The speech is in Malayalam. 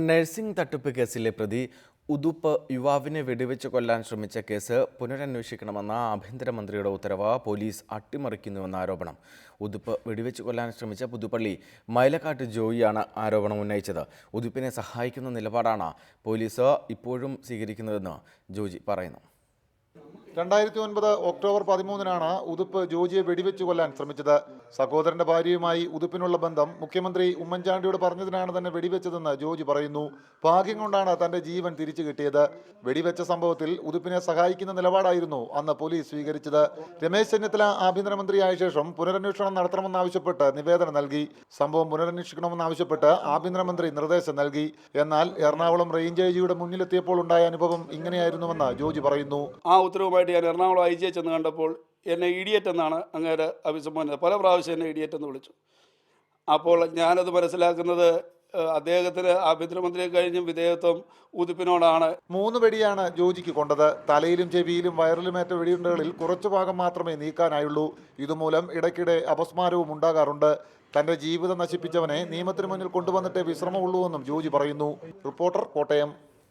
നഴ്സിംഗ് തട്ടിപ്പ് കേസിലെ പ്രതി ഉദുപ്പ് യുവാവിനെ വെടിവെച്ച് കൊല്ലാൻ ശ്രമിച്ച കേസ് പുനരന്വേഷിക്കണമെന്ന ആഭ്യന്തരമന്ത്രിയുടെ ഉത്തരവ് പോലീസ് അട്ടിമറിക്കുന്നുവെന്ന ആരോപണം. ഉദുപ്പ് വെടിവെച്ച് കൊല്ലാൻ ശ്രമിച്ച പുതുപ്പള്ളി മൈലക്കാട്ട് ജോയിയാണ് ആരോപണം ഉന്നയിച്ചത്. ഉദുപ്പിനെ സഹായിക്കുന്ന നിലപാടാണ് പോലീസ് ഇപ്പോഴും സ്വീകരിക്കുന്നതെന്ന് ജോജി പറയുന്നു. 2009 ഒക്ടോബർ 13-നാണ് ഉദുപ്പ് ജോജിയെ വെടിവെച്ച് കൊല്ലാൻ ശ്രമിച്ചത്. സഹോദരന്റെ ഭാര്യയുമായി ഉദുപ്പിനുള്ള ബന്ധം മുഖ്യമന്ത്രി ഉമ്മൻചാണ്ടിയോട് പറഞ്ഞതിനാണ് തന്നെ വെടിവെച്ചതെന്ന് ജോജി പറയുന്നു. ഭാഗ്യം കൊണ്ടാണ് തന്റെ ജീവൻ തിരിച്ചു കിട്ടിയത്. വെടിവെച്ച സംഭവത്തിൽ ഉദുപ്പിനെ സഹായിക്കുന്ന നിലപാടായിരുന്നു അന്ന് പോലീസ് സ്വീകരിച്ചത്. രമേശ് ചെന്നിത്തല ആഭ്യന്തരമന്ത്രിയായ ശേഷം പുനരന്വേഷണം നടത്തണമെന്നാവശ്യപ്പെട്ട് നിവേദനം നൽകി. സംഭവം പുനരന്വേഷിക്കണമെന്നാവശ്യപ്പെട്ട് ആഭ്യന്തരമന്ത്രി നിർദ്ദേശം നൽകി. എന്നാൽ എറണാകുളം റേഞ്ച് ഐജിയുടെ മുന്നിലെത്തിയപ്പോൾ ഉണ്ടായ അനുഭവം ഇങ്ങനെയായിരുന്നുവെന്ന് ജോജി പറയുന്നു. ആ ഉത്തരവുമായിട്ട് ഞാൻ എറണാകുളം ഐജിയെ ചെന്ന് കണ്ടപ്പോൾ എന്നെ ഇഡിയറ്റ് എന്നാണ് അങ്ങേരെ അഭിസംബോധന. പല പ്രാവശ്യം എന്നെ ഇഡിയറ്റ് എന്ന് വിളിച്ചു. അപ്പോൾ ഞാനത് മനസ്സിലാക്കുന്നത് അദ്ദേഹത്തിന് ആഭ്യന്തരമന്ത്രിയെ കഴിഞ്ഞും വിധേയത്വം ഉദുപ്പിനോടാണ്. 3 വെടിയാണ് ജോജിക്ക് കൊണ്ടത്. തലയിലും ചെവിയിലും വയറിലുമേറ്റ വെടിയുണ്ടകളിൽ കുറച്ചു ഭാഗം മാത്രമേ നീക്കാനായുള്ളൂ. ഇതുമൂലം ഇടയ്ക്കിടെ അപസ്മാരവും ഉണ്ടാകാറുണ്ട്. തന്റെ ജീവിതം നശിപ്പിച്ചവനെ നിയമത്തിന് മുന്നിൽ കൊണ്ടുവന്നിട്ടേ വിശ്രമമുള്ളൂവെന്നും ജോജി പറയുന്നു. റിപ്പോർട്ടർ, കോട്ടയം.